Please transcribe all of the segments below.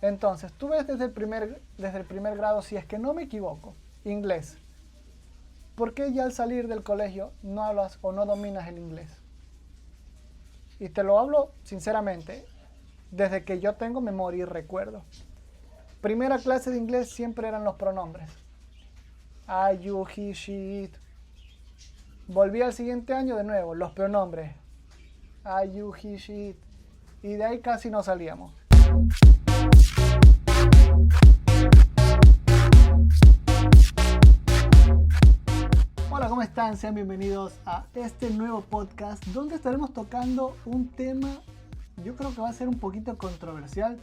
Entonces, tú ves desde el primer grado, si es que no me equivoco, inglés. ¿Por qué ya al salir del colegio no hablas o no dominas el inglés? Y te lo hablo sinceramente, desde que yo tengo memoria y recuerdo. Primera clase de inglés siempre eran los pronombres. I, you, he, she, it. Volví al siguiente año de nuevo, los pronombres. I, you, he, she, it. Y de ahí casi no salíamos. Hola, ¿cómo están? Sean bienvenidos a este nuevo podcast donde estaremos tocando un tema, yo creo que va a ser un poquito controversial,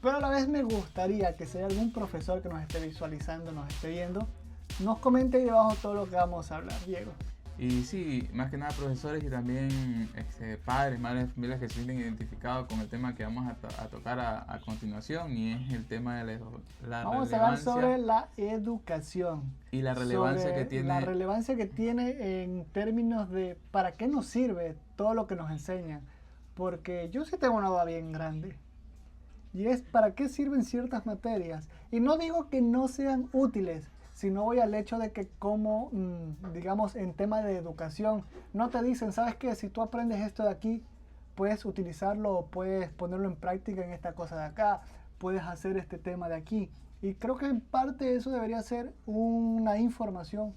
pero a la vez me gustaría que si hay algún profesor que nos esté visualizando, nos esté viendo, nos comente ahí debajo todo lo que vamos a hablar. Diego. Y sí, más que nada profesores y también padres, madres de familias que se sienten identificados con el tema que vamos a tocar a continuación, y es el tema de la vamos a hablar sobre la educación. Y la relevancia que tiene. La relevancia que tiene en términos de para qué nos sirve todo lo que nos enseñan. Porque yo sí tengo una duda bien grande. Y es para qué sirven ciertas materias. Y no digo que no sean útiles, sino voy al hecho de que como, digamos, en tema de educación, no te dicen, ¿sabes qué? Si tú aprendes esto de aquí, puedes utilizarlo o puedes ponerlo en práctica en esta cosa de acá, puedes hacer este tema de aquí. Y creo que en parte eso debería ser una información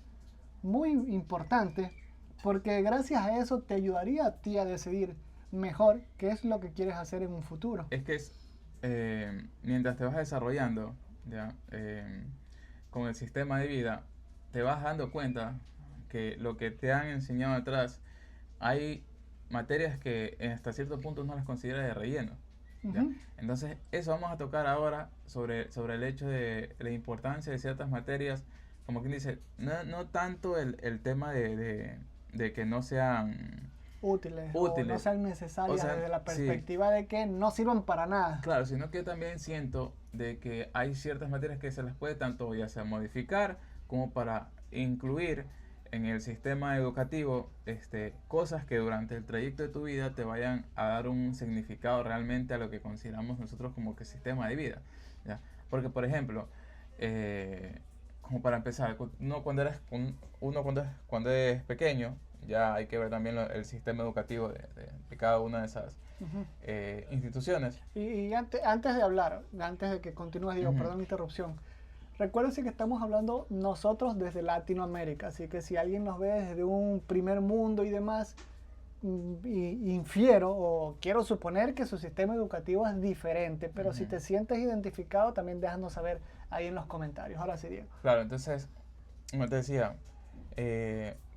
muy importante, porque gracias a eso te ayudaría a ti a decidir mejor qué es lo que quieres hacer en un futuro. Es que mientras te vas desarrollando, ¿ya? Con el sistema de vida, te vas dando cuenta que lo que te han enseñado atrás, hay materias que hasta cierto punto no las consideras de relleno. ¿Ya? Uh-huh. Entonces, eso vamos a tocar ahora sobre el hecho de la importancia de ciertas materias, como quien dice, no tanto el tema de que no sean útiles o no sean necesarias, o sea, desde la perspectiva de que no sirvan para nada. Claro, sino que también siento de que hay ciertas materias que se las puede tanto ya sea modificar como para incluir en el sistema educativo cosas que durante el trayecto de tu vida te vayan a dar un significado realmente a lo que consideramos nosotros como que sistema de vida, ¿ya? Porque, por ejemplo, como para empezar, cuando es pequeño, ya hay que ver también el sistema educativo de cada una de esas uh-huh. Instituciones. Y antes de hablar, antes de que continúes, Diego, uh-huh. Perdón la interrupción, recuérdense que estamos hablando nosotros desde Latinoamérica, así que si alguien nos ve desde un primer mundo y demás, infiero o quiero suponer que su sistema educativo es diferente, pero uh-huh. Si te sientes identificado, también déjanos saber ahí en los comentarios. Ahora sí, Diego. Claro, entonces, como te decía,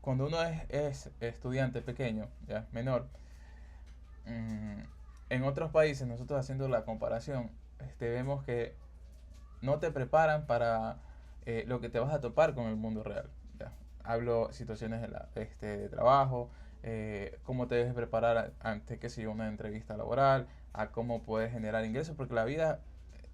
cuando uno es estudiante pequeño, ya menor, en otros países, nosotros haciendo la comparación, vemos que no te preparan para lo que te vas a topar con el mundo real. ¿Ya? Hablo situaciones de trabajo, cómo te debes preparar ante, qué sé yo, una entrevista laboral, a cómo puedes generar ingresos, porque la vida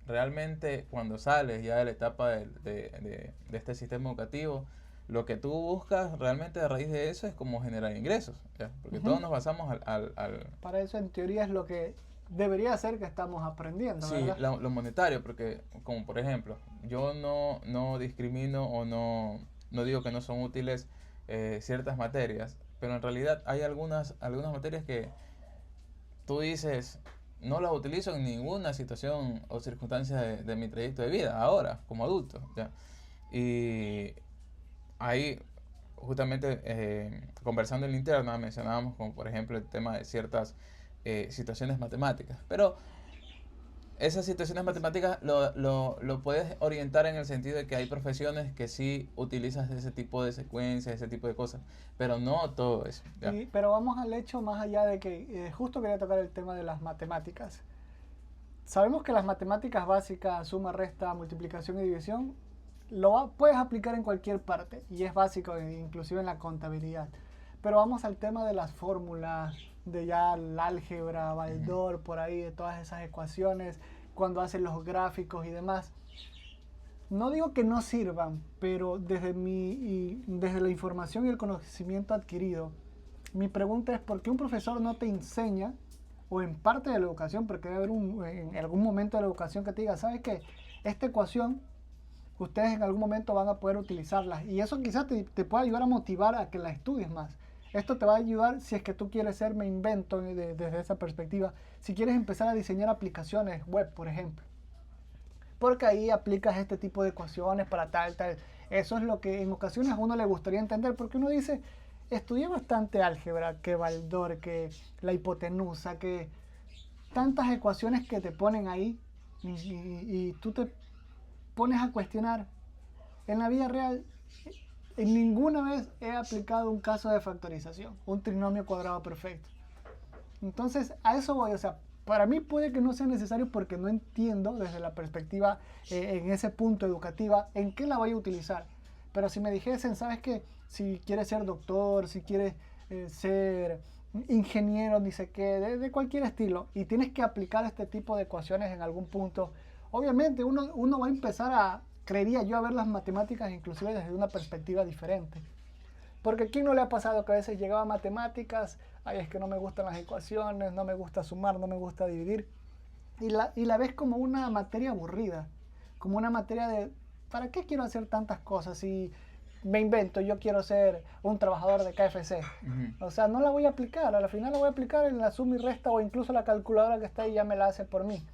realmente, cuando sales ya de la etapa de este sistema educativo, lo que tú buscas realmente a raíz de eso es cómo generar ingresos, ¿ya? Porque uh-huh. Todos nos basamos al... Para eso en teoría es lo que debería ser que estamos aprendiendo, sí, ¿verdad? Lo monetario, porque como por ejemplo, yo no discrimino o no digo que no son útiles ciertas materias, pero en realidad hay algunas materias que tú dices, no las utilizo en ninguna situación o circunstancia de mi trayecto de vida, ahora, como adulto, ¿ya? Y ahí, justamente, conversando en la interna, mencionábamos como por ejemplo el tema de ciertas situaciones matemáticas, pero esas situaciones matemáticas lo puedes orientar en el sentido de que hay profesiones que sí utilizas ese tipo de secuencias, ese tipo de cosas, pero no todo eso, ¿ya? Sí, pero vamos al hecho más allá de que justo quería tocar el tema de las matemáticas. Sabemos que las matemáticas básicas, suma, resta, multiplicación y división, puedes aplicar en cualquier parte y es básico, inclusive en la contabilidad. Pero vamos al tema de las fórmulas, de ya el álgebra, Baldor, por ahí, de todas esas ecuaciones, cuando hacen los gráficos y demás. No digo que no sirvan, pero desde la información y el conocimiento adquirido, mi pregunta es ¿por qué un profesor no te enseña o en parte de la educación, porque debe haber en algún momento de la educación que te diga, ¿sabes qué? Esta ecuación, ustedes en algún momento van a poder utilizarla. Y eso quizás te pueda ayudar a motivar a que la estudies más. Esto te va a ayudar si es que tú quieres ser, me invento desde esa perspectiva, si quieres empezar a diseñar aplicaciones web, por ejemplo. Porque ahí aplicas este tipo de ecuaciones para tal. Eso es lo que en ocasiones a uno le gustaría entender, porque uno dice, estudié bastante álgebra, que Baldor, que la hipotenusa, que tantas ecuaciones que te ponen ahí y tú te pones a cuestionar. En la vida real, en ninguna vez he aplicado un caso de factorización, un trinomio cuadrado perfecto. Entonces, a eso voy, o sea, para mí puede que no sea necesario porque no entiendo desde la perspectiva, en ese punto educativa, en qué la voy a utilizar. Pero si me dijesen, ¿sabes qué? Si quieres ser doctor, si quieres ser ingeniero, ni sé qué, de cualquier estilo, y tienes que aplicar este tipo de ecuaciones en algún punto, obviamente uno va a empezar a, creería yo, a ver las matemáticas inclusive desde una perspectiva diferente. Porque ¿a quién no le ha pasado que a veces llegaba a matemáticas, ay, es que no me gustan las ecuaciones, no me gusta sumar, no me gusta dividir, y la ves como una materia aburrida, como una materia de, ¿para qué quiero hacer tantas cosas? Si me invento, yo quiero ser un trabajador de KFC. O sea, no la voy a aplicar, al final la voy a aplicar en la suma y resta o incluso la calculadora que está ahí ya me la hace por mí.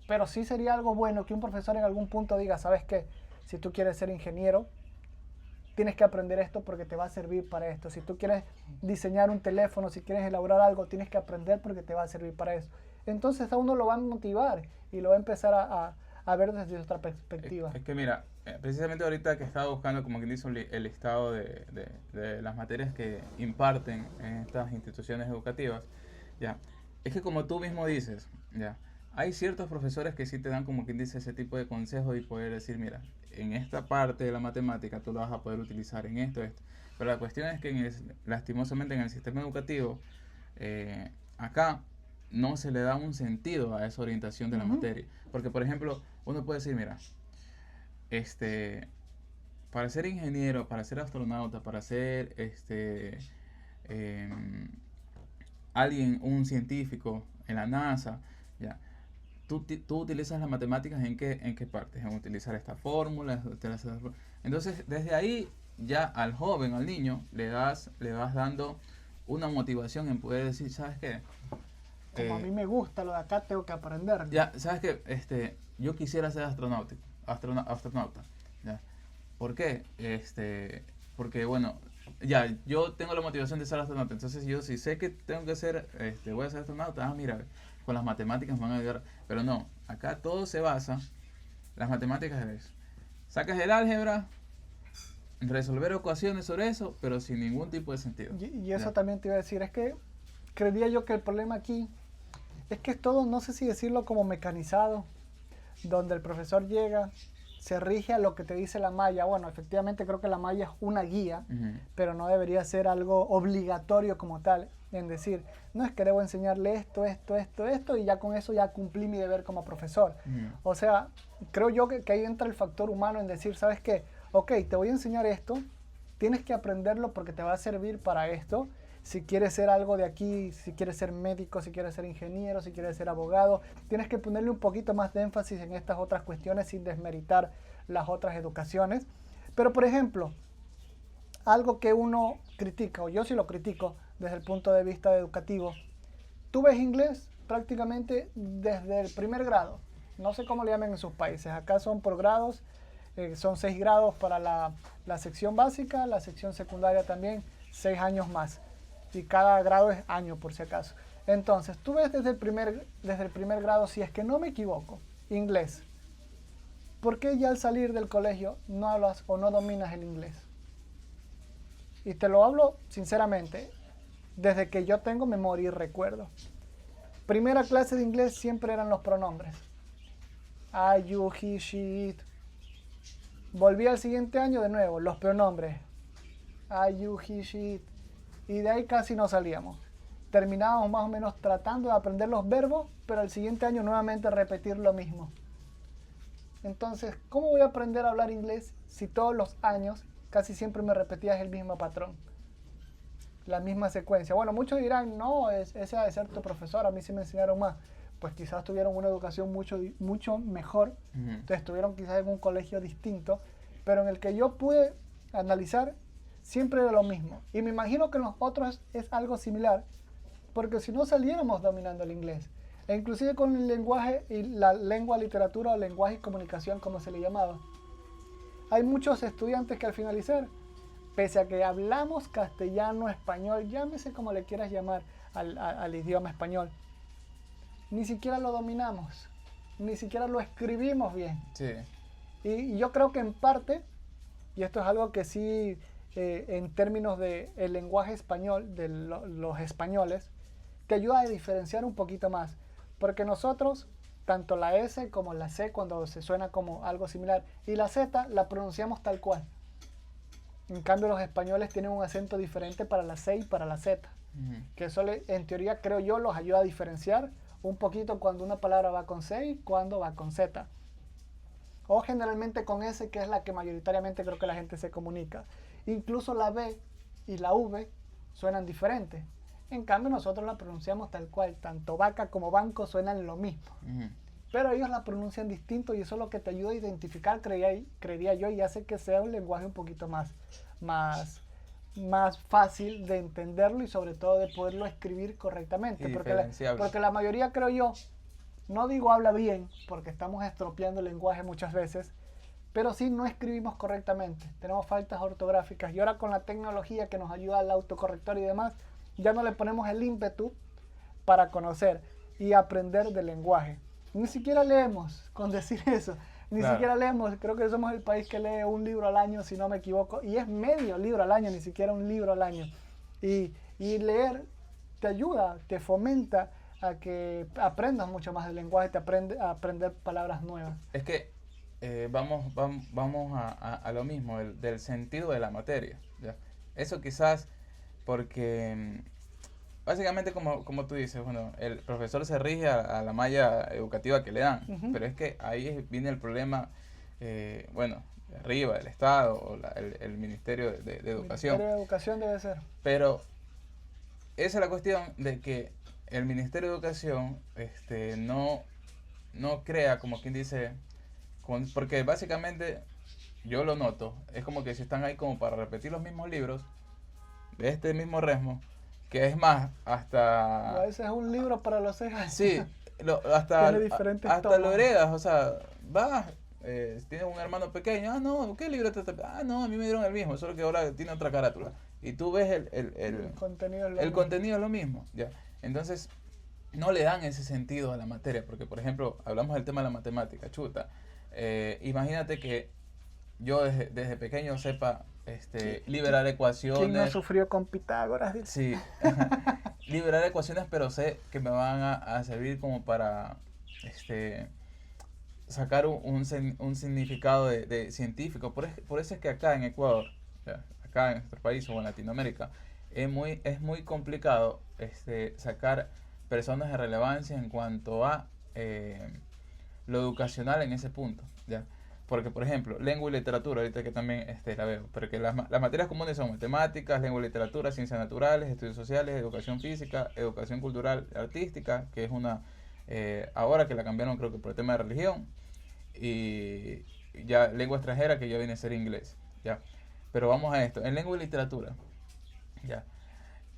Pero sí sería algo bueno que un profesor en algún punto diga, ¿sabes qué? Si tú quieres ser ingeniero, tienes que aprender esto porque te va a servir para esto. Si tú quieres diseñar un teléfono, si quieres elaborar algo, tienes que aprender porque te va a servir para eso. Entonces a uno lo va a motivar y lo va a empezar a ver desde otra perspectiva. Es que mira, precisamente ahorita que estaba buscando, como quien dice, el listado de las materias que imparten en estas instituciones educativas, ya, es que como tú mismo dices, ya, hay ciertos profesores que sí te dan, como quien dice, ese tipo de consejos y poder decir, mira, en esta parte de la matemática tú lo vas a poder utilizar en esto. Pero la cuestión es que lastimosamente en el sistema educativo, acá no se le da un sentido a esa orientación de la materia. Porque, por ejemplo, uno puede decir, mira, para ser ingeniero, para ser astronauta, para ser alguien, un científico en la NASA, ya, tú utilizas las matemáticas en qué partes, en utilizar esta fórmula, entonces desde ahí ya al joven, al niño, le vas dando una motivación en poder decir, ¿sabes qué? Como a mí me gusta lo de acá, tengo que aprender. Ya, ¿sabes qué? Yo quisiera ser astronauta, ¿ya? ¿Por qué? Porque bueno, ya, yo tengo la motivación de ser astronauta, entonces yo si sé que tengo que ser, voy a ser astronauta, mira, con las matemáticas me van a ayudar, pero no, acá todo se basa, las matemáticas es, sacas el álgebra, resolver ecuaciones sobre eso, pero sin ningún tipo de sentido. Y eso también te iba a decir, es que creería yo que el problema aquí es que es todo, no sé si decirlo como mecanizado, donde el profesor llega, se rige a lo que te dice la malla. Bueno, efectivamente creo que la malla es una guía, pero no debería ser algo obligatorio como tal, en decir, no es que debo enseñarle esto, y ya con eso ya cumplí mi deber como profesor. O sea, creo yo que ahí entra el factor humano en decir, ¿sabes qué? Ok, te voy a enseñar esto, tienes que aprenderlo porque te va a servir para esto. Si quieres ser algo de aquí, si quieres ser médico, si quieres ser ingeniero, si quieres ser abogado, tienes que ponerle un poquito más de énfasis en estas otras cuestiones sin desmeritar las otras educaciones. Pero, por ejemplo, algo que uno critica, o yo sí lo critico desde el punto de vista educativo, tú ves inglés prácticamente desde el primer grado. No sé cómo le llaman en sus países. Acá son por grados, son 6 grados para la sección básica, la sección secundaria también, 6 años más. Y cada grado es año, por si acaso. Entonces, tú ves desde el primer grado, si es que no me equivoco, inglés. ¿Por qué ya al salir del colegio no hablas o no dominas el inglés? Y te lo hablo sinceramente, desde que yo tengo memoria y recuerdo. Primera clase de inglés siempre eran los pronombres. I, you, he, she, it. Volví al siguiente año de nuevo, los pronombres. I, you, he, she, it. Y de ahí casi no salíamos. Terminábamos más o menos tratando de aprender los verbos, pero el siguiente año nuevamente repetir lo mismo. Entonces, ¿cómo voy a aprender a hablar inglés si todos los años casi siempre me repetías el mismo patrón? la misma secuencia. Bueno, muchos dirán, no, ese ha de ser tu profesor, a mí sí me enseñaron más. Pues quizás tuvieron una educación mucho mejor, entonces estuvieron quizás en un colegio distinto, pero en el que yo pude analizar siempre de lo mismo. Y me imagino que en los otros es algo similar, porque si no saliéramos dominando el inglés. E inclusive con el lenguaje y la lengua, literatura o lenguaje y comunicación, como se le llamaba. Hay muchos estudiantes que al finalizar, pese a que hablamos castellano, español, llámese como le quieras llamar al idioma español, ni siquiera lo dominamos, ni siquiera lo escribimos bien. Sí. Y yo creo que en parte, y esto es algo que sí, en términos del lenguaje español, de los españoles, te ayuda a diferenciar un poquito más. Porque nosotros, tanto la S como la C, cuando se suena como algo similar, y la Z la pronunciamos tal cual. En cambio, los españoles tienen un acento diferente para la C y para la Z. Que eso, en teoría, creo yo, los ayuda a diferenciar un poquito cuando una palabra va con C y cuando va con Z. O generalmente con S, que es la que mayoritariamente creo que la gente se comunica. Incluso la B y la V suenan diferentes. En cambio, nosotros la pronunciamos tal cual. Tanto vaca como banco suenan lo mismo. Pero ellos la pronuncian distinto y eso es lo que te ayuda a identificar, creería yo, y hace que sea un lenguaje un poquito más fácil de entenderlo y sobre todo de poderlo escribir correctamente. Porque la mayoría, creo yo, no digo habla bien, porque estamos estropeando el lenguaje muchas veces, pero sí no escribimos correctamente. Tenemos faltas ortográficas y ahora con la tecnología que nos ayuda al autocorrector y demás, ya no le ponemos el ímpetu para conocer y aprender del lenguaje. Ni siquiera leemos, con decir eso. Ni siquiera leemos. Creo que somos el país que lee un libro al año, si no me equivoco. Y es medio libro al año, ni siquiera un libro al año. Y leer te ayuda, te fomenta a que aprendas mucho más del lenguaje, a aprender palabras nuevas. Es que vamos a lo mismo, del sentido de la materia. ¿Ya? Eso quizás porque básicamente como tú dices, bueno, el profesor se rige a la malla educativa que le dan, pero es que ahí viene el problema, bueno, de arriba, del Estado o el Ministerio de Educación. El Ministerio de Educación debe ser. Pero esa es la cuestión de que el Ministerio de Educación no crea, como quien dice, porque básicamente yo lo noto, es como que si están ahí como para repetir los mismos libros de este mismo resmo, que es más, hasta... A veces es un libro para los 6 años. Sí, hasta tomos. lo heredas, o sea, vas, tienes un hermano pequeño, no, ¿qué libro te no, a mí me dieron el mismo, solo que ahora tiene otra carátula. Y tú ves el contenido es lo mismo, ya. Entonces, no le dan ese sentido a la materia, porque, por ejemplo, hablamos del tema de la matemática, chuta. Imagínate que yo desde pequeño sepa liberar ecuaciones. ¿Quién no sufrió con Pitágoras? Sí, liberar ecuaciones, pero sé que me van a servir como para sacar un significado de científico. Por eso es que acá en Ecuador, acá en nuestro país o en Latinoamérica, es muy complicado sacar personas de relevancia en cuanto a lo educacional en ese punto, ¿ya? Porque, por ejemplo, lengua y literatura, ahorita que también la veo, porque las materias comunes son matemáticas, lengua y literatura, ciencias naturales, estudios sociales, educación física, educación cultural, artística, que es una, ahora que la cambiaron creo que por el tema de religión, y ya lengua extranjera que ya viene a ser inglés, ¿ya? Pero vamos a esto, en lengua y literatura, ¿ya?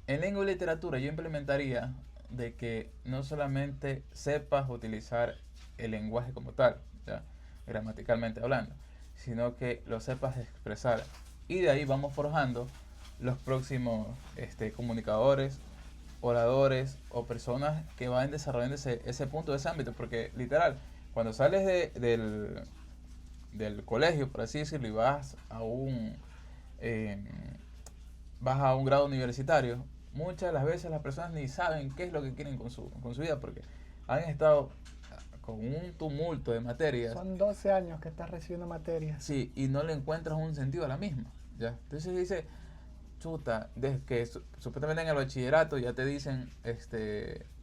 En lengua y literatura yo implementaría de que no solamente sepas utilizar el lenguaje como tal, ¿ya? Gramaticalmente hablando, sino que lo sepas expresar, y de ahí vamos forjando los próximos comunicadores, oradores o personas que van desarrollando ese punto, ese ámbito, porque literal, cuando sales del colegio, por así decirlo, y vas a un grado universitario, muchas de las veces las personas ni saben qué es lo que quieren con su vida, porque han estado con un tumulto de materias. Son 12 años que estás recibiendo materias. Sí, y no le encuentras un sentido a la misma, ¿ya? Entonces dice, chuta, desde que supuestamente en el bachillerato ya te dicen,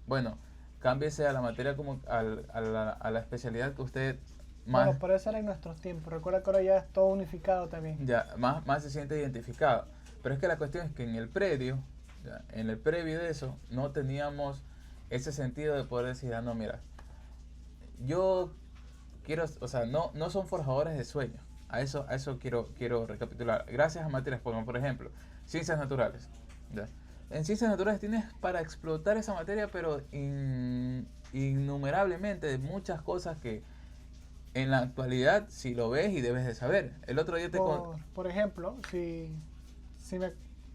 bueno, cámbiese a la materia como a la especialidad que usted más... Bueno, por eso era en nuestros tiempos. Recuerda que ahora ya es todo unificado también. Ya, más se siente identificado. Pero es que la cuestión es que en el predio ¿ya? En el previo de eso no teníamos ese sentido de poder decir, no, mira, yo quiero, o sea, no son forjadores de sueños. A eso quiero recapitular. Gracias a materias como, por ejemplo, ciencias naturales. ¿Ya? En ciencias naturales tienes para explotar esa materia, pero innumerablemente de muchas cosas que en la actualidad si lo ves y debes de saber. El otro día por ejemplo,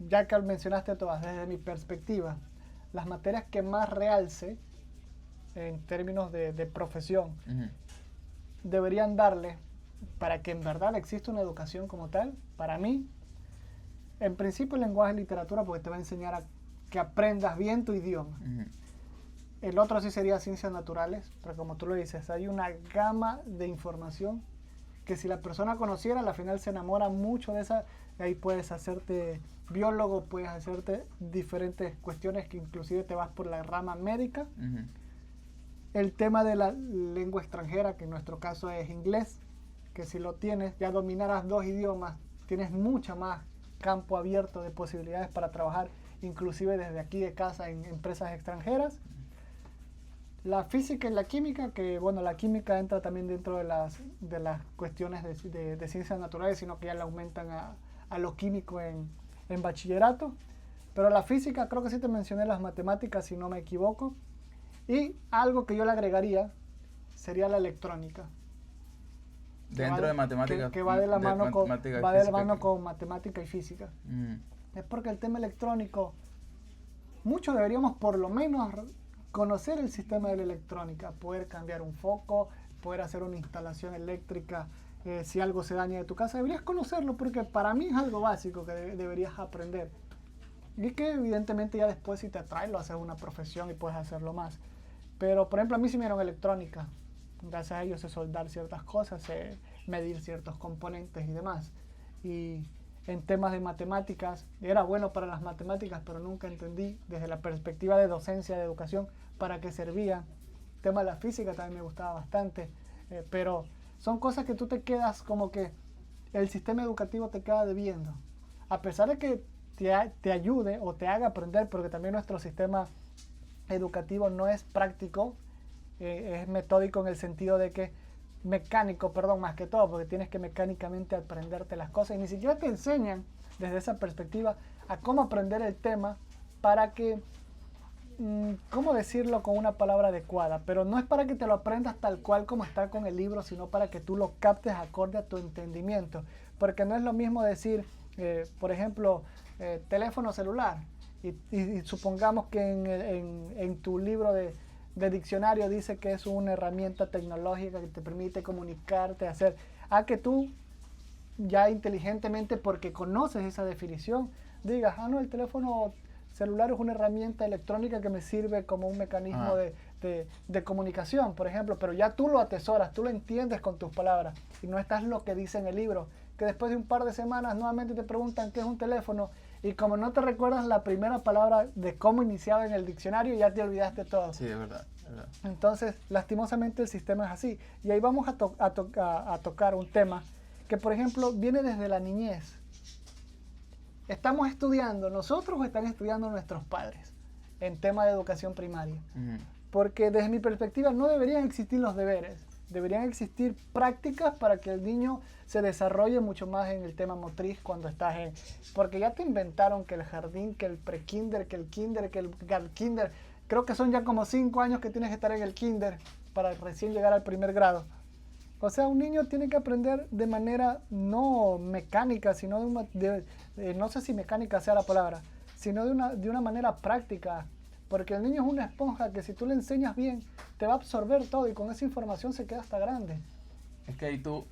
ya que mencionaste todas, desde mi perspectiva, las materias que más realce en términos de profesión Ujú. deberían darle para que en verdad exista una educación como tal, para mí, en principio el lenguaje y literatura, porque te va a enseñar a que aprendas bien tu idioma. Ujú. El otro sí sería ciencias naturales, pero como tú lo dices, hay una gama de información que si la persona conociera, al final se enamora mucho de esa. Ahí puedes hacerte biólogo, puedes hacerte diferentes cuestiones que inclusive te vas por la rama médica. Ujú. El tema de la lengua extranjera, que en nuestro caso es inglés, que si lo tienes, ya dominarás 2 idiomas, tienes mucho más campo abierto de posibilidades para trabajar, inclusive desde aquí de casa en empresas extranjeras. La física y la química, que bueno, la química entra también dentro de las cuestiones de ciencias naturales, sino que ya le aumentan a lo químico en bachillerato. Pero la física, creo que sí te mencioné las matemáticas, si no me equivoco. Y algo que yo le agregaría sería la electrónica. Dentro de matemáticas. Que va de la mano con matemática y física. Mm. Es porque el tema electrónico, muchos deberíamos por lo menos conocer el sistema de la electrónica, poder cambiar un foco, poder hacer una instalación eléctrica, si algo se daña de tu casa, deberías conocerlo porque para mí es algo básico que deberías aprender. Y que evidentemente ya después si te atrae lo haces una profesión y puedes hacerlo más. Pero por ejemplo a mí sí me dieron electrónica. Gracias a ellos sé soldar ciertas cosas, sé medir ciertos componentes y demás. Y en temas de matemáticas, era bueno para las matemáticas, pero nunca entendí desde la perspectiva de docencia, de educación, para qué servía. El tema de la física también me gustaba bastante, pero son cosas que tú te quedas como que el sistema educativo te queda debiendo. A pesar de que te ayude o te haga aprender, porque también nuestro sistema educativo no es práctico, es metódico en el sentido de que mecánico, perdón, más que todo, porque tienes que mecánicamente aprenderte las cosas y ni siquiera te enseñan desde esa perspectiva a cómo aprender el tema para que, cómo decirlo con una palabra adecuada, pero no es para que te lo aprendas tal cual como está con el libro, sino para que tú lo captes acorde a tu entendimiento, porque no es lo mismo decir, por ejemplo, teléfono celular y supongamos que en tu libro de diccionario dice que es una herramienta tecnológica que te permite comunicarte, hacer, a que tú ya inteligentemente, porque conoces esa definición, digas, no, el teléfono celular es una herramienta electrónica que me sirve como un mecanismo de comunicación, por ejemplo, pero ya tú lo atesoras, tú lo entiendes con tus palabras y no estás lo que dice en el libro, que después de un par de semanas nuevamente te preguntan qué es un teléfono y como no te recuerdas la primera palabra de cómo iniciaba en el diccionario, ya te olvidaste todo. Sí, es verdad. Entonces, lastimosamente el sistema es así. Y ahí vamos a tocar un tema que, por ejemplo, viene desde la niñez. ¿Estamos estudiando nosotros o están estudiando nuestros padres en tema de educación primaria? Uh-huh. Porque desde mi perspectiva no deberían existir los deberes. Deberían existir prácticas para que el niño se desarrolle mucho más en el tema motriz cuando estás en... Porque ya te inventaron que el jardín, que el pre-kinder, que el kinder, que el kinder... Creo que son ya como 5 años que tienes que estar en el kinder para recién llegar al primer grado. O sea, un niño tiene que aprender de manera no mecánica, sino no sé si mecánica sea la palabra, sino de una manera práctica. Porque el niño es una esponja que si tú le enseñas bien, te va a absorber todo y con esa información se queda hasta grande. Es que ahí tú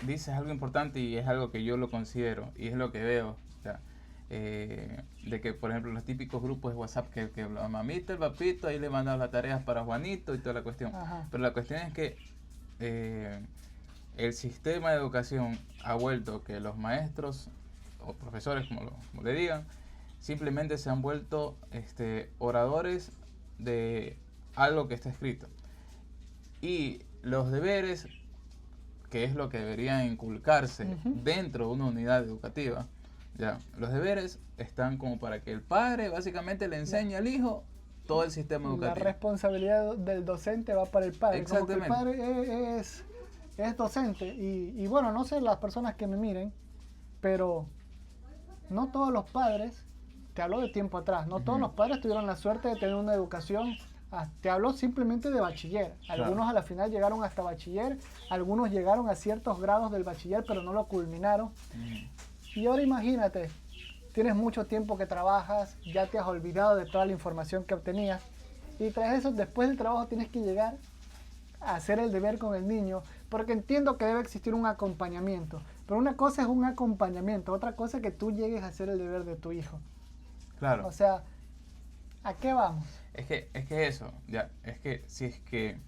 dices algo importante y es algo que yo lo considero y es lo que veo. O sea, de que, por ejemplo, los típicos grupos de WhatsApp que la mamita, el papito, ahí le mandan las tareas para Juanito y toda la cuestión. Ajá. Pero la cuestión es que el sistema de educación ha vuelto que los maestros o profesores, como le digan, simplemente se han vuelto oradores de algo que está escrito. Y los deberes, que es lo que deberían inculcarse dentro de una unidad educativa, Ya, los deberes están como para que el padre básicamente le enseñe al hijo todo el sistema La educativo. responsabilidad del docente va para el padre. Como que el Exactamente. padre es docente. Y bueno, no sé las personas que me miren, pero no todos los padres, te hablo de tiempo atrás, no todos Ujú. los padres tuvieron la suerte de tener una educación, te hablo simplemente de bachiller. Algunos Claro. a la final llegaron hasta bachiller, algunos llegaron a ciertos grados del bachiller, pero no lo culminaron. Ujú. Y ahora imagínate, tienes mucho tiempo que trabajas, ya te has olvidado de toda la información que obtenías, y tras eso, después del trabajo, tienes que llegar a hacer el deber con el niño, porque entiendo que debe existir un acompañamiento. Pero una cosa es un acompañamiento, otra cosa es que tú llegues a hacer el deber de tu hijo. Claro. O sea, ¿a qué vamos? Es que eso, ya, es que si es que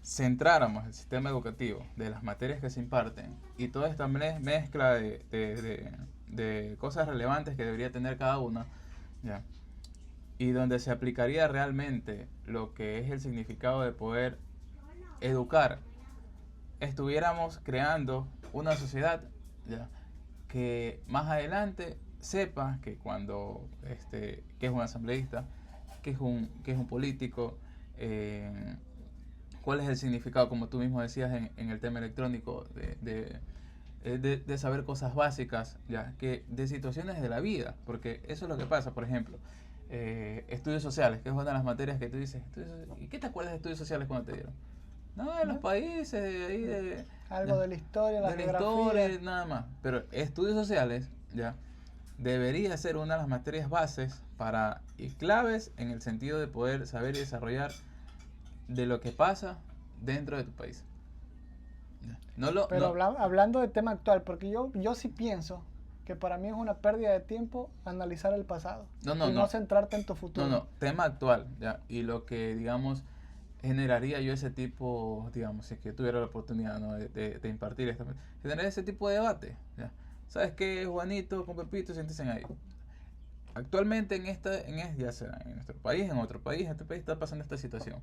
centráramos el sistema educativo de las materias que se imparten y toda esta mezcla de cosas relevantes que debería tener cada una, ya, y donde se aplicaría realmente lo que es el significado de poder educar, estuviéramos creando una sociedad, ya, que más adelante sepa que cuando que es un asambleísta, que es un político, eh, cuál es el significado, como tú mismo decías en el tema electrónico, de saber cosas básicas, ya, que de situaciones de la vida, porque eso es lo que pasa, por ejemplo, estudios sociales, que es una de las materias que tú dices, ¿y qué te acuerdas de estudios sociales cuando te dieron? No, de los ¿No? países, ahí Algo de la historia, la de la geografía. historia, nada más. Pero estudios sociales, ya, debería ser una de las materias bases para y claves en el sentido de poder saber y desarrollar de lo que pasa dentro de tu país. Ya. No lo, Pero no, hablando del tema actual, porque yo sí pienso que para mí es una pérdida de tiempo analizar el pasado no, no, y no no, centrarte en tu no, futuro. no, tema actual, ya, y lo que, digamos, generaría yo ese tipo, digamos, si es que tuviera la oportunidad, ¿no? de impartir esta, generar ese tipo de debate, ya. ¿Sabes qué, Juanito con Pepito? Siéntense ahí. Actualmente ya sea en nuestro país, en este país está pasando esta situación.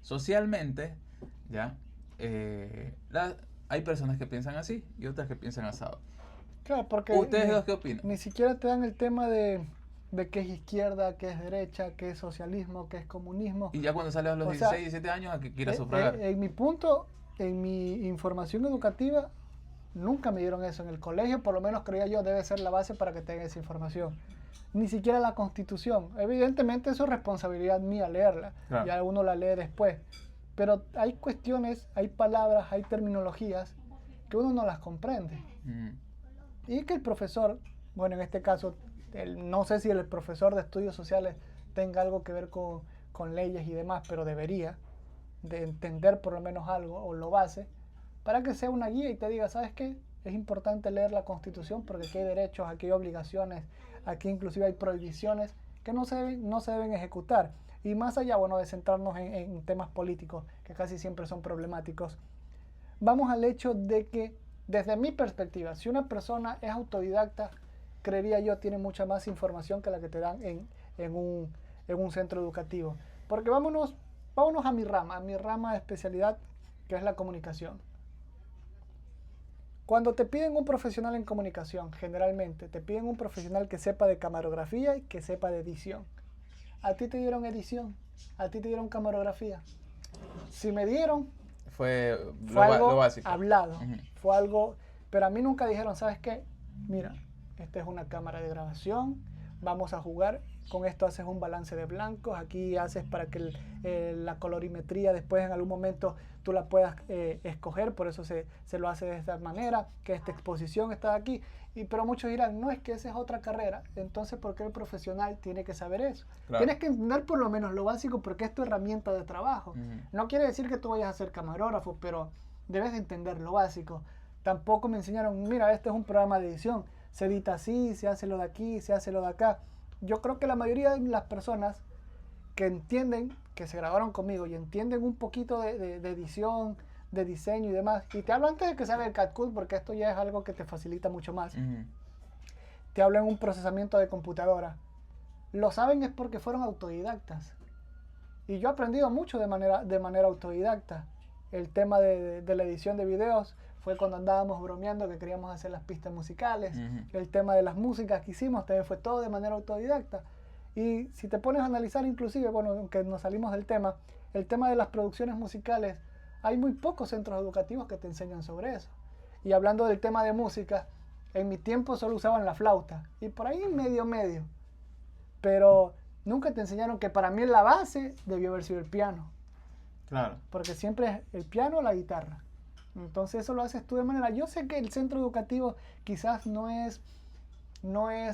Socialmente, ya, hay personas que piensan así y otras que piensan asado. Claro, porque ¿Ustedes dos qué opinan? ni siquiera te dan el tema de qué es izquierda, qué es derecha, qué es socialismo, qué es comunismo. Y ya cuando sales a los O sea, 16, 17 años a que quieras sufragar. en mi punto, en mi información educativa, nunca me dieron eso. En el colegio, por lo menos creía yo, debe ser la base para que tenga esa información. Ni siquiera la Constitución. Evidentemente eso es responsabilidad mía leerla. Claro. Ya uno la lee después. Pero hay cuestiones, hay palabras, hay terminologías que uno no las comprende. Mm. Y que el profesor, bueno, en este caso, no sé si el profesor de estudios sociales tenga algo que ver con leyes y demás, pero debería de entender por lo menos algo o lo base para que sea una guía y te diga, ¿sabes qué? Es importante leer la Constitución porque aquí hay derechos, aquí hay obligaciones, aquí inclusive hay prohibiciones que no se deben ejecutar. Y más allá, bueno, de centrarnos en temas políticos, que casi siempre son problemáticos, vamos al hecho de que, desde mi perspectiva, si una persona es autodidacta, creería yo, tiene mucha más información que la que te dan en un centro educativo. Porque vámonos a mi rama de especialidad, que es la comunicación. Cuando te piden un profesional en comunicación, generalmente te piden un profesional que sepa de camarografía y que sepa de edición. A ti te dieron edición, a ti te dieron camarografía. Si me dieron, Fue fue algo lo básico. hablado, Ujú. fue algo, pero a mí nunca dijeron, ¿sabes qué? Mira, esta es una cámara de grabación, vamos a jugar, con esto haces un balance de blancos, aquí haces para que la colorimetría después en algún momento tú la puedas escoger, por eso se lo hace de esta manera, que esta exposición está aquí, pero muchos dirán, no, es que esa es otra carrera, entonces ¿por qué el profesional tiene que saber eso? Claro. Tienes que entender por lo menos lo básico porque es tu herramienta de trabajo. Ujú. No quiere decir que tú vayas a ser camarógrafo, pero debes de entender lo básico. Tampoco me enseñaron, mira, este es un programa de edición, se edita así, se hace lo de aquí, se hace lo de acá. Yo creo que la mayoría de las personas que entienden, que se grabaron conmigo y entienden un poquito de edición, de diseño y demás, y te hablo antes de que sea el CADCUT, porque esto ya es algo que te facilita mucho más, Ujú. te hablo en un procesamiento de computadora, lo saben es porque fueron autodidactas. Y yo he aprendido mucho de manera autodidacta. El tema de la edición de videos fue cuando andábamos bromeando que queríamos hacer las pistas musicales. Ujú. El tema de las músicas que hicimos también fue todo de manera autodidacta. Y si te pones a analizar inclusive, bueno, aunque nos salimos del tema, el tema de las producciones musicales, hay muy pocos centros educativos que te enseñan sobre eso. Y hablando del tema de música, en mi tiempo solo usaban la flauta y por ahí medio. Pero nunca te enseñaron que para mí la base debió haber sido el piano. Claro. Porque siempre es el piano o la guitarra. Entonces eso lo haces tú de manera... Yo sé que el centro educativo quizás no es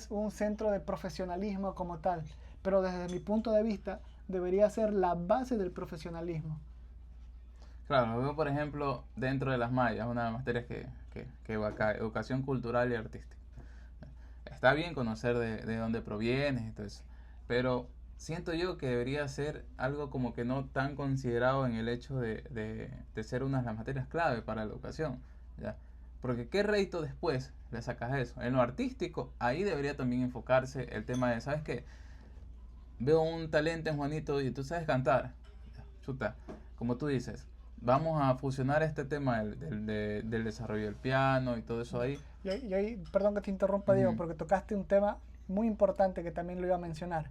un centro de profesionalismo como tal, pero desde mi punto de vista debería ser la base del profesionalismo. Claro, lo veo por ejemplo dentro de las mallas, una de las materias que va acá, educación cultural y artística. Está bien conocer de dónde provienes y todo eso, pero siento yo que debería ser algo como que no tan considerado en el hecho de ser una de las materias clave para la educación, ¿ya? Porque qué rédito después le sacas eso. En lo artístico, ahí debería también enfocarse el tema de, ¿sabes qué? Veo un talento en Juanito y tú sabes cantar. Chuta, como tú dices, vamos a fusionar este tema del desarrollo del piano y todo eso ahí. Y ahí, perdón que te interrumpa, Diego, Ujú. porque tocaste un tema muy importante que también lo iba a mencionar.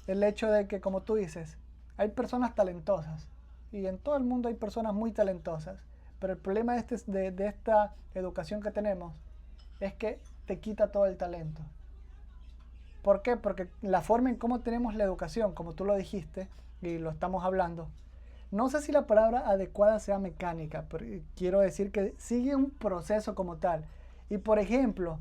El hecho de que, como tú dices, hay personas talentosas. Y en todo el mundo hay personas muy talentosas. Pero el problema de esta educación que tenemos es que te quita todo el talento. ¿Por qué? Porque la forma en cómo tenemos la educación, como tú lo dijiste y lo estamos hablando, no sé si la palabra adecuada sea mecánica, pero quiero decir que sigue un proceso como tal. Y por ejemplo,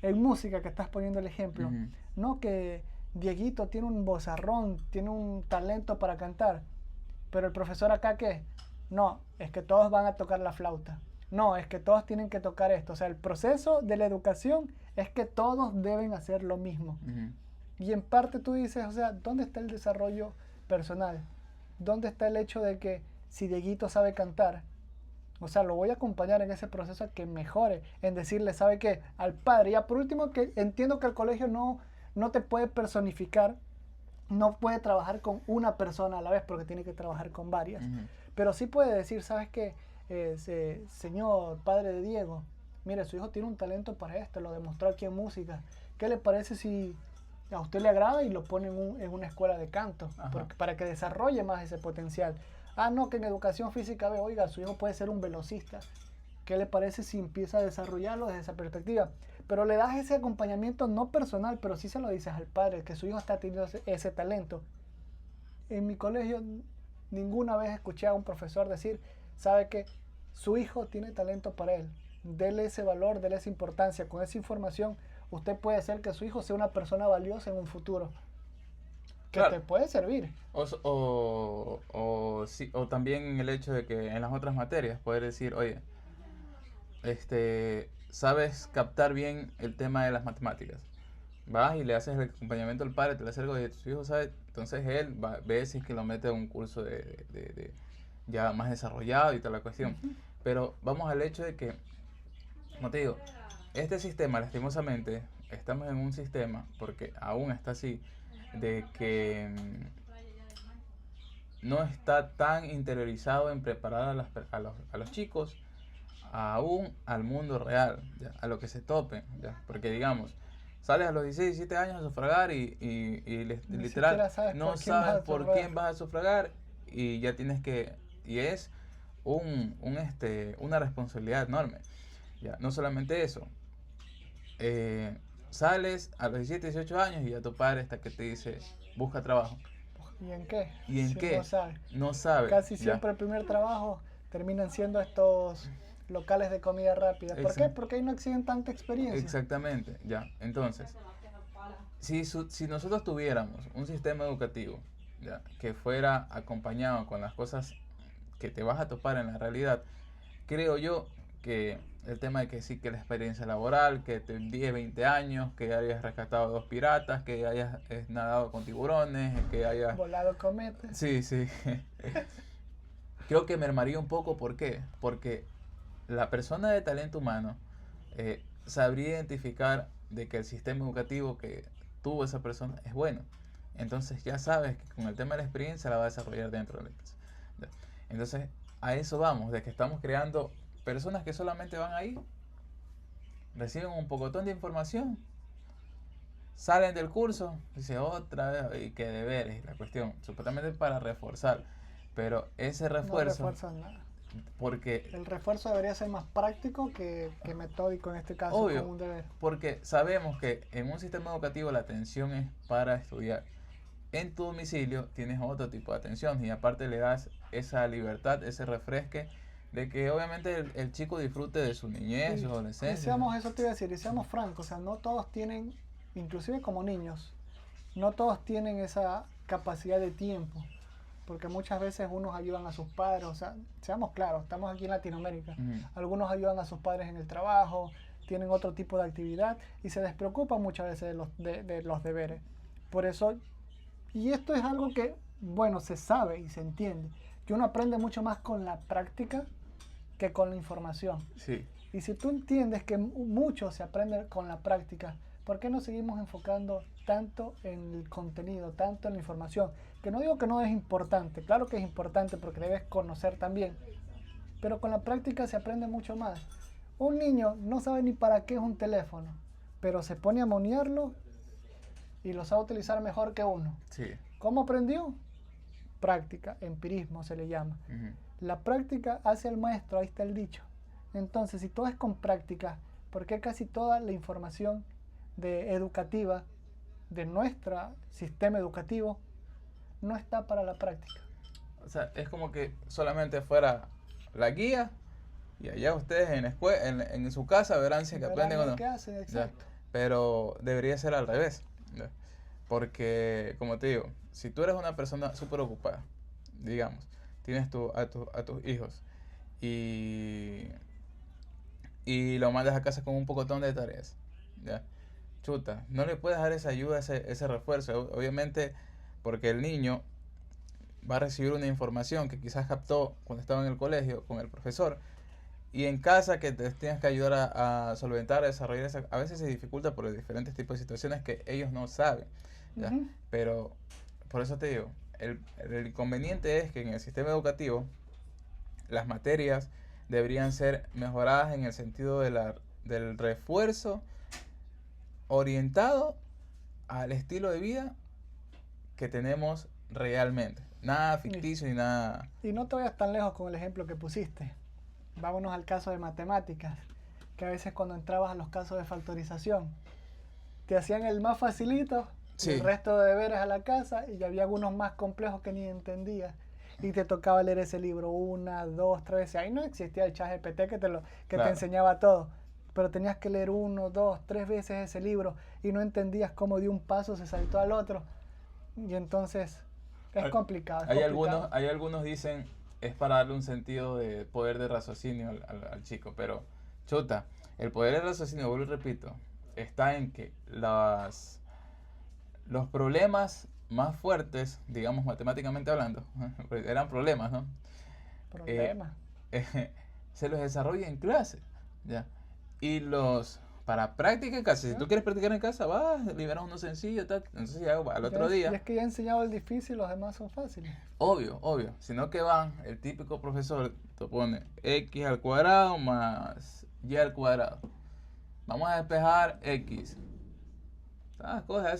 en música, que estás poniendo el ejemplo, Ujú. no que Dieguito tiene un vozarrón, tiene un talento para cantar, pero el profesor acá ¿qué? No, es que todos van a tocar la flauta. No, es que todos tienen que tocar esto. O sea, el proceso de la educación es que todos deben hacer lo mismo. Ujú. Y en parte tú dices, o sea, ¿dónde está el desarrollo personal? ¿Dónde está el hecho de que si Dieguito sabe cantar, o sea, lo voy a acompañar en ese proceso a que mejore, en decirle, ¿sabe qué? Al padre. Ya por último, que entiendo que el colegio no te puede personificar, no puede trabajar con una persona a la vez porque tiene que trabajar con varias. Ujú. Pero sí puede decir, ¿sabes qué? Señor padre de Diego, mire, su hijo tiene un talento para esto, lo demostró aquí en música. ¿Qué le parece si a usted le agrada y lo pone en una escuela de canto? Ajá. Para que desarrolle más ese potencial. Ah, no, que en educación física ve, oiga, su hijo puede ser un velocista. ¿Qué le parece si empieza a desarrollarlo desde esa perspectiva? Pero le das ese acompañamiento no personal, pero sí se lo dices al padre, que su hijo está teniendo ese talento. En mi colegio ninguna vez escuché a un profesor decir, sabe que su hijo tiene talento para él, dele ese valor, dele esa importancia. Con esa información usted puede hacer que su hijo sea una persona valiosa en un futuro, que Claro. te puede servir. O también el hecho de que en las otras materias poder decir, oye, sabes captar bien el tema de las matemáticas. Vas y le haces el acompañamiento al padre, te le acercas y tu hijo sabe, entonces él ve si es que lo mete a un curso de ya más desarrollado y toda la cuestión. Pero vamos al hecho de que, como te digo, este sistema, lastimosamente, estamos en un sistema, porque aún está así, de que no está tan interiorizado en preparar a los chicos aún al mundo real, ¿ya? A lo que se topen, ¿ya? Porque digamos, sales a los 16, 17 años a sufragar Ni literal siquiera sabes no por quién vas sabes a por sufragar. quién vas a sufragar y ya tienes y es una responsabilidad enorme, ¿ya? No solamente eso, sales a los 17, 18 años y ya tu padre está que te dice, busca trabajo. ¿Y en qué? ¿Y en Si no qué? sabe. No sabe, Casi ¿ya? siempre el primer trabajo terminan siendo estos locales de comida rápida. ¿Por qué? Exa- Porque ahí no exigen tanta experiencia. Exactamente, ya. Entonces, si nosotros tuviéramos un sistema educativo, ya, que fuera acompañado con las cosas que te vas a topar en la realidad, creo yo que el tema de que sí, que la experiencia laboral, que te 10, 20 años, que hayas rescatado 2 piratas, que hayas nadado con tiburones, que hayas... Volado cometa. Sí, sí. Creo que mermaría un poco, ¿por qué? Porque la persona de talento humano sabría identificar de que el sistema educativo que tuvo esa persona es bueno. Entonces ya sabes que con el tema de la experiencia la va a desarrollar dentro de la empresa. Entonces a eso vamos, de que estamos creando personas que solamente van ahí, reciben un pocotón de información, salen del curso, dice otra vez, y que deberes, la cuestión, supuestamente para reforzar, pero ese No refuerzo, refuerzan nada. porque, El refuerzo debería ser más práctico que metódico en este caso, obvio, como un deber. porque sabemos que en un sistema educativo la atención es para estudiar. En tu domicilio tienes otro tipo de atención y aparte le das esa libertad, ese refresque de que obviamente el chico disfrute de su niñez, su Y adolescencia. seamos, eso te iba a decir, y seamos francos, o sea, no todos tienen, inclusive como niños, no todos tienen esa capacidad de tiempo, porque muchas veces unos ayudan a sus padres, o sea, seamos claros, estamos aquí en Latinoamérica, Ujú. algunos ayudan a sus padres en el trabajo, tienen otro tipo de actividad y se despreocupan muchas veces de los deberes. Por eso, y esto es algo que, bueno, se sabe y se entiende, que uno aprende mucho más con la práctica que con la información. Sí, Y si tú entiendes que mucho se aprende con la práctica, ¿por qué no seguimos enfocando tanto en el contenido, tanto en la información? Que no digo que no es importante, claro que es importante porque debes conocer también, pero con la práctica se aprende mucho más. Un niño no sabe ni para qué es un teléfono, pero se pone a monearlo y lo sabe utilizar mejor que uno. sí. ¿Cómo aprendió? Práctica, empirismo se le llama. Ujú. La práctica hace al maestro, ahí está el dicho. Entonces, si todo es con práctica, ¿por qué casi toda la información educativa de nuestro sistema educativo no está para la práctica? O sea, es como que solamente fuera la guía y allá ustedes en su casa verán si que Verán aprenden o lo no. que hacen, Ya. exacto. Pero debería ser al revés. ¿Ya? Porque, como te digo, si tú eres una persona súper ocupada, digamos, tienes a tus hijos y, y lo mandas a casa con un pocotón de tareas, ¿ya? Chuta, no le puedes dar esa ayuda, ese refuerzo, obviamente, porque el niño va a recibir una información que quizás captó cuando estaba en el colegio con el profesor y en casa que te tienes que ayudar a solventar, a desarrollar esa, a veces se dificulta por los diferentes tipos de situaciones que ellos no saben, ¿ya? Ujú. Pero por eso te digo, el inconveniente es que en el sistema educativo las materias deberían ser mejoradas en el sentido del refuerzo orientado al estilo de vida que tenemos realmente. Nada ficticio ni nada. Y no te vayas tan lejos con el ejemplo que pusiste. Vámonos al caso de matemáticas, que a veces cuando entrabas a los casos de factorización, te hacían el más facilito, y Sí. el resto de deberes a la casa, y había algunos más complejos que ni entendías. Y te tocaba leer ese libro una, dos, tres veces. Ahí no existía el ChatGPT que te Claro. enseñaba todo. Pero tenías que leer uno, dos, tres veces ese libro y no entendías cómo de un paso se saltó al otro. Y entonces es Hay- complicado. Es Hay complicado. algunos dicen es para darle un sentido de poder de raciocinio al chico, pero chuta, el poder de raciocinio, vuelvo y repito, está en que los problemas más fuertes, digamos matemáticamente hablando, eran problemas, ¿no? Eh, Problema. se los desarrolla en clase, ¿ya? Y para práctica en casa, si ¿Ya? tú quieres practicar en casa, vas, liberas uno sencillo, tal, entonces ya al otro Y día, es que ya he enseñado el difícil, los demás son fáciles. obvio, sino que van, el típico profesor te pone x al cuadrado más y al cuadrado. Vamos a despejar x. Coge,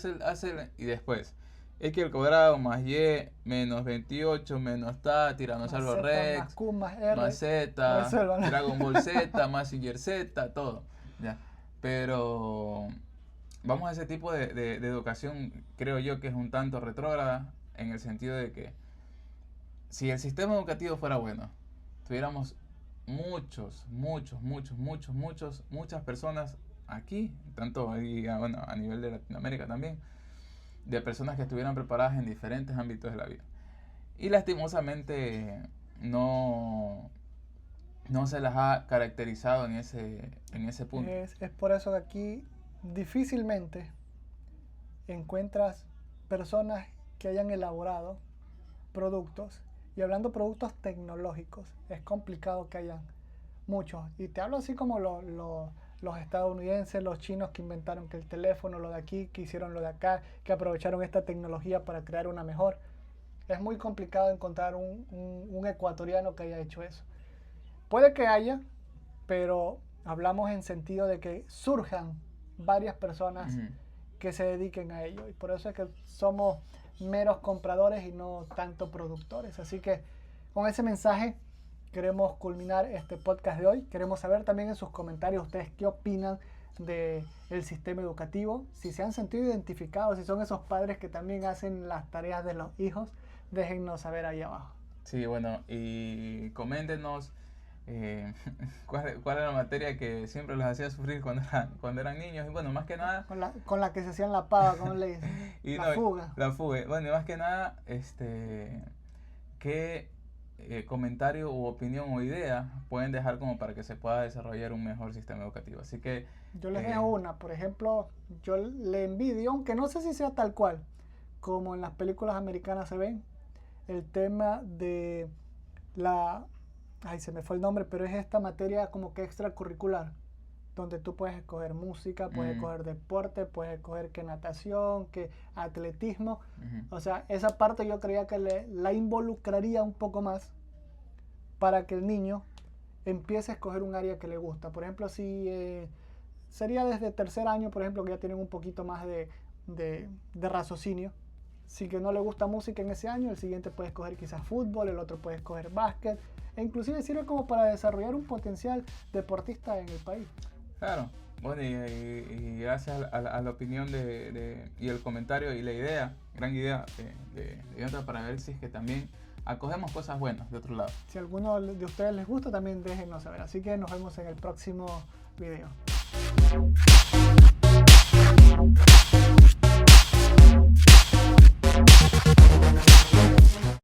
y después x al cuadrado más y menos 28 menos tiranosaurio Más Z, rex más Q, más R. más Z, Resuelvan. Dragon Ball Z, más Singer Z, todo. Ya. Pero vamos a ese tipo de educación, creo yo que es un tanto retrógrada, en el sentido de que si el sistema educativo fuera bueno, tuviéramos muchas personas aquí, tanto ahí, bueno, a nivel de Latinoamérica también, de personas que estuvieran preparadas en diferentes ámbitos de la vida. Y lastimosamente no, no se las ha caracterizado en ese punto. Es por eso que aquí difícilmente encuentras personas que hayan elaborado productos. Y hablando de productos tecnológicos, es complicado que hayan muchos. Y te hablo así como los estadounidenses, los chinos que inventaron que el teléfono, lo de aquí, que hicieron lo de acá, que aprovecharon esta tecnología para crear una mejor. Es muy complicado encontrar un ecuatoriano que haya hecho eso. Puede que haya, pero hablamos en sentido de que surjan varias personas Ujú. que se dediquen a ello. Y por eso es que somos meros compradores y no tanto productores. Así que con ese mensaje queremos culminar este podcast de hoy. Queremos saber también en sus comentarios ustedes qué opinan del sistema educativo, si se han sentido identificados, si son esos padres que también hacen las tareas de los hijos, déjennos saber ahí abajo. Sí, bueno, y coméntenos cuál era la materia que siempre los hacía sufrir cuando eran niños. Y bueno, más que nada... Con la que se hacían la pava, como le dicen. Y La fuga. La fuga. Bueno, y más que nada, ¿qué comentario u opinión o idea pueden dejar como para que se pueda desarrollar un mejor sistema educativo? Así que... Yo les dejo una, por ejemplo, yo le envidio, aunque no sé si sea tal cual, como en las películas americanas se ven, el tema de ay, se me fue el nombre, pero es esta materia como que extracurricular, donde tú puedes escoger música, puedes escoger deporte, puedes escoger que natación, que atletismo. O sea, esa parte yo creía que la involucraría un poco más para que el niño empiece a escoger un área que le gusta. Por ejemplo, si sería desde tercer año, por ejemplo, que ya tienen un poquito más de raciocinio. Si que no le gusta música en ese año, el siguiente puede escoger quizás fútbol, el otro puede escoger básquet, e inclusive sirve como para desarrollar un potencial deportista en el país. Claro, bueno, y gracias a la opinión y el comentario y la idea, gran idea de Jonathan, para ver si es que también acogemos cosas buenas de otro lado. Si a alguno de ustedes les gusta, también déjenos saber. Así que nos vemos en el próximo video.